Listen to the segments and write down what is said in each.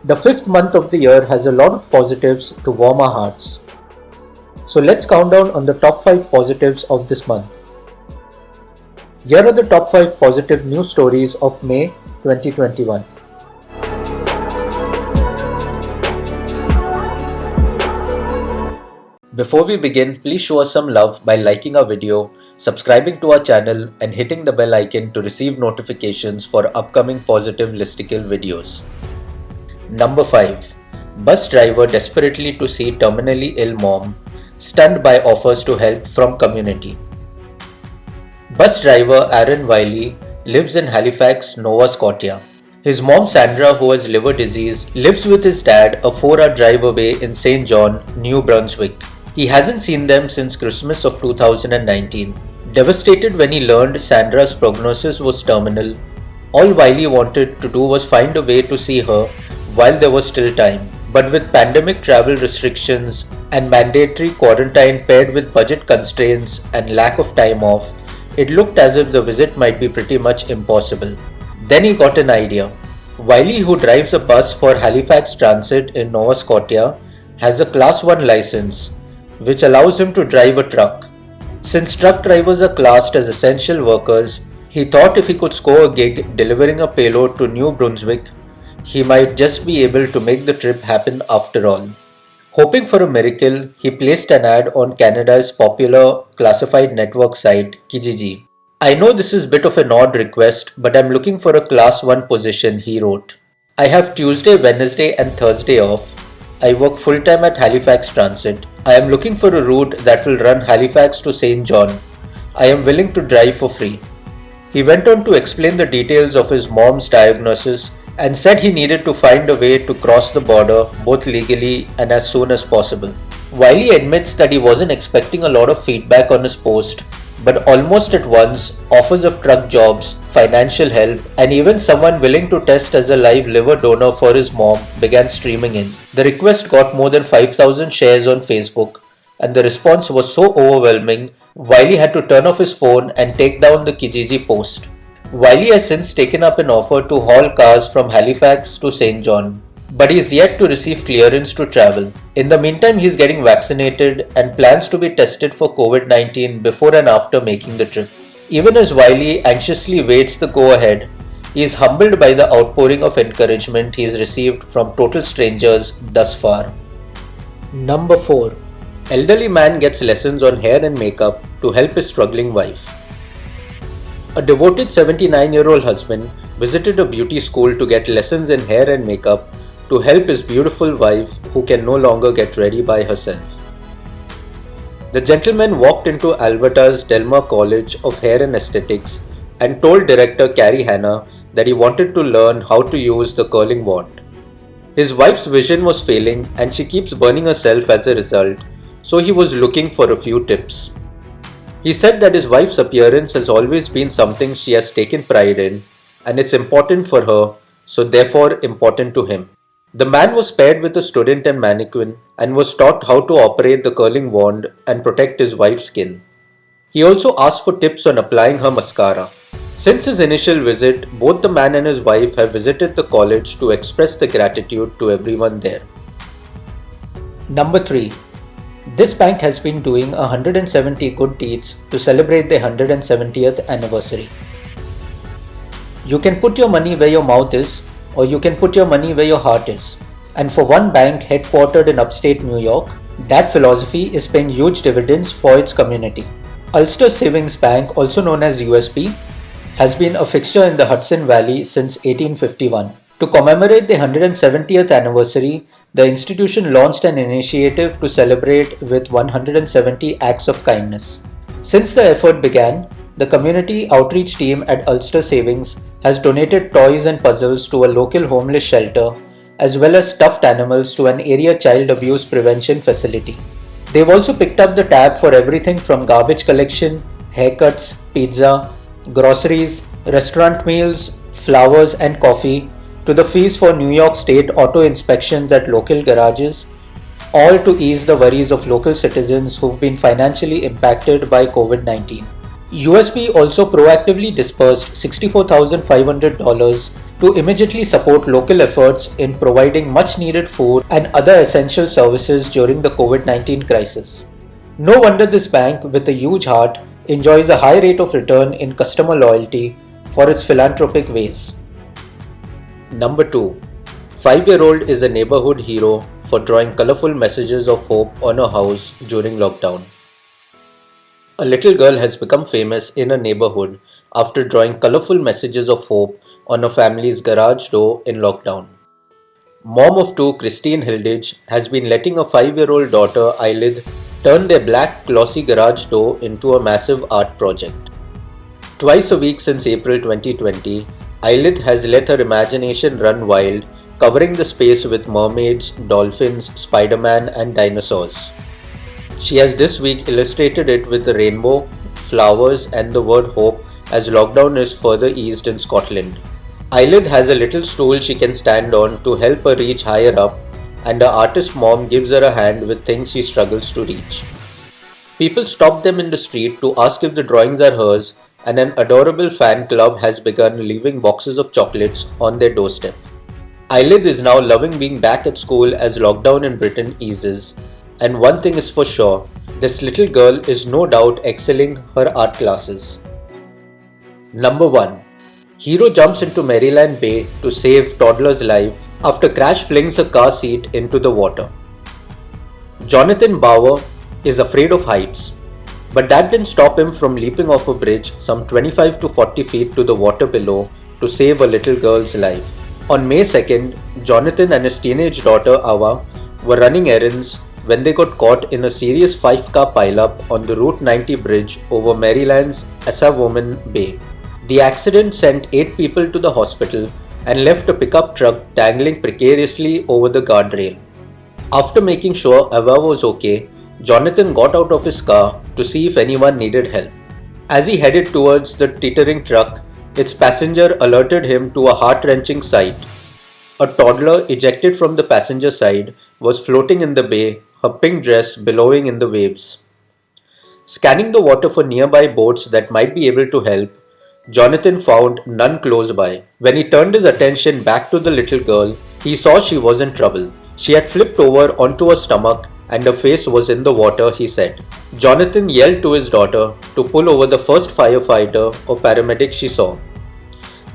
The fifth month of the year has a lot of positives to warm our hearts. So let's count down on the top 5 positives of this month. Here are the top 5 positive news stories of May 2021. Before we begin, please show us some love by liking our video, subscribing to our channel and hitting the bell icon to receive notifications for upcoming positive listicle videos. Number 5. Bus driver desperately to see terminally ill mom, stunned by offers to help from community. Bus driver Aaron Wiley lives in Halifax, Nova Scotia. His mom Sandra, who has liver disease, lives with his dad a 4-hour drive away in St. John, New Brunswick. He hasn't seen them since Christmas of 2019. Devastated when he learned Sandra's prognosis was terminal, all Wiley wanted to do was find a way to see her while there was still time. But with pandemic travel restrictions and mandatory quarantine paired with budget constraints and lack of time off, it looked as if the visit might be pretty much impossible. Then he got an idea. Wiley, who drives a bus for Halifax Transit in Nova Scotia, has a Class 1 license, which allows him to drive a truck. Since truck drivers are classed as essential workers, he thought if he could score a gig delivering a payload to New Brunswick, he might just be able to make the trip happen after all. Hoping for a miracle, he placed an ad on Canada's popular classified network site, Kijiji. I know this is a bit of an odd request, but I'm looking for a Class 1 position, he wrote. I have Tuesday, Wednesday and Thursday off. I work full-time at Halifax Transit. I am looking for a route that will run Halifax to St. John. I am willing to drive for free. He went on to explain the details of his mom's diagnosis and said he needed to find a way to cross the border both legally and as soon as possible. Wiley admits that he wasn't expecting a lot of feedback on his post, but almost at once, offers of truck jobs, financial help, and even someone willing to test as a live liver donor for his mom began streaming in. The request got more than 5,000 shares on Facebook, and the response was so overwhelming, Wiley had to turn off his phone and take down the Kijiji post. Wiley has since taken up an offer to haul cars from Halifax to St. John, but he is yet to receive clearance to travel. In the meantime, he is getting vaccinated and plans to be tested for COVID-19 before and after making the trip. Even as Wiley anxiously waits the go-ahead, he is humbled by the outpouring of encouragement he has received from total strangers thus far. Number 4. Elderly man gets lessons on hair and makeup to help his struggling wife. A devoted 79-year-old husband visited a beauty school to get lessons in hair and makeup to help his beautiful wife who can no longer get ready by herself. The gentleman walked into Alberta's Delmar College of Hair and Aesthetics and told director Carrie Hanna that he wanted to learn how to use the curling wand. His wife's vision was failing and she keeps burning herself as a result, so he was looking for a few tips. He said that his wife's appearance has always been something she has taken pride in, and it's important for her, so therefore important to him. The man was paired with a student and mannequin and was taught how to operate the curling wand and protect his wife's skin. He also asked for tips on applying her mascara. Since his initial visit, both the man and his wife have visited the college to express their gratitude to everyone there. Number 3. This bank has been doing 170 good deeds to celebrate their 170th anniversary. You can put your money where your mouth is, or you can put your money where your heart is. And for one bank headquartered in upstate New York, that philosophy is paying huge dividends for its community. Ulster Savings Bank, also known as USB, has been a fixture in the Hudson Valley since 1851. To commemorate the 170th anniversary, the institution launched an initiative to celebrate with 170 acts of kindness. Since the effort began, the community outreach team at Ulster Savings has donated toys and puzzles to a local homeless shelter, as well as stuffed animals to an area child abuse prevention facility. They've also picked up the tab for everything from garbage collection, haircuts, pizza, groceries, restaurant meals, flowers and coffee, to the fees for New York State auto inspections at local garages, all to ease the worries of local citizens who've been financially impacted by COVID-19. USB also proactively disbursed $64,500 to immediately support local efforts in providing much needed food and other essential services during the COVID-19 crisis. No wonder this bank, with a huge heart, enjoys a high rate of return in customer loyalty for its philanthropic ways. Number 2. 5-year-old is a neighborhood hero for drawing colorful messages of hope on her house during lockdown. A little girl has become famous in a neighborhood after drawing colorful messages of hope on her family's garage door in lockdown. Mom of two, Christine Hilditch, has been letting her 5-year-old daughter Eilidh turn their black glossy garage door into a massive art project. Twice a week since April 2020, Eilidh has let her imagination run wild, covering the space with mermaids, dolphins, Spider-Man and dinosaurs. She has this week illustrated it with a rainbow, flowers and the word hope as lockdown is further eased in Scotland. Eilidh has a little stool she can stand on to help her reach higher up, and her artist mom gives her a hand with things she struggles to reach. People stop them in the street to ask if the drawings are hers, and an adorable fan club has begun leaving boxes of chocolates on their doorstep. Eilidh is now loving being back at school as lockdown in Britain eases. And one thing is for sure, this little girl is no doubt excelling her art classes. Number 1. Hero jumps into Maryland Bay to save toddler's life after crash flings a car seat into the water. Jonathan Bauer is afraid of heights, but that didn't stop him from leaping off a bridge some 25 to 40 feet to the water below to save a little girl's life. On May 2nd, Jonathan and his teenage daughter Awa were running errands when they got caught in a serious 5-car pileup on the Route 90 bridge over Maryland's Assawoman Bay. The accident sent 8 people to the hospital and left a pickup truck dangling precariously over the guardrail. After making sure Awa was okay, Jonathan got out of his car to see if anyone needed help. As he headed towards the teetering truck, its passenger alerted him to a heart-wrenching sight. A toddler ejected from the passenger side was floating in the bay, her pink dress billowing in the waves. Scanning the water for nearby boats that might be able to help, Jonathan found none close by. When he turned his attention back to the little girl, he saw she was in trouble. She had flipped over onto her stomach and her face was in the water, he said. Jonathan yelled to his daughter to pull over the first firefighter or paramedic she saw.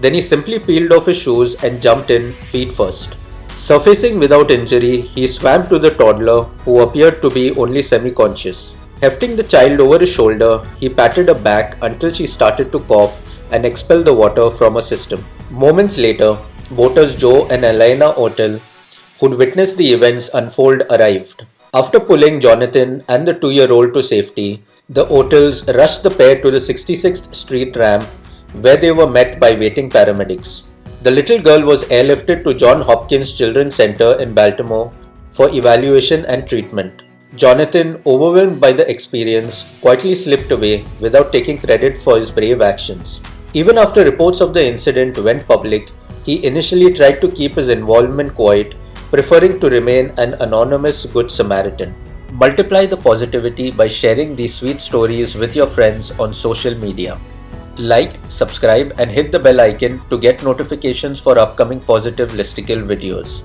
Then he simply peeled off his shoes and jumped in, feet first. Surfacing without injury, he swam to the toddler, who appeared to be only semi-conscious. Hefting the child over his shoulder, he patted her back until she started to cough and expel the water from her system. Moments later, boaters Joe and Elena Otel, who'd witnessed the events unfold, arrived. After pulling Jonathan and the 2-year-old to safety, the Otels rushed the pair to the 66th Street ramp, where they were met by waiting paramedics. The little girl was airlifted to Johns Hopkins Children's Center in Baltimore for evaluation and treatment. Jonathan, overwhelmed by the experience, quietly slipped away without taking credit for his brave actions. Even after reports of the incident went public, he initially tried to keep his involvement quiet, preferring to remain an anonymous Good Samaritan. Multiply the positivity by sharing these sweet stories with your friends on social media. Like, subscribe and hit the bell icon to get notifications for upcoming positive listicle videos.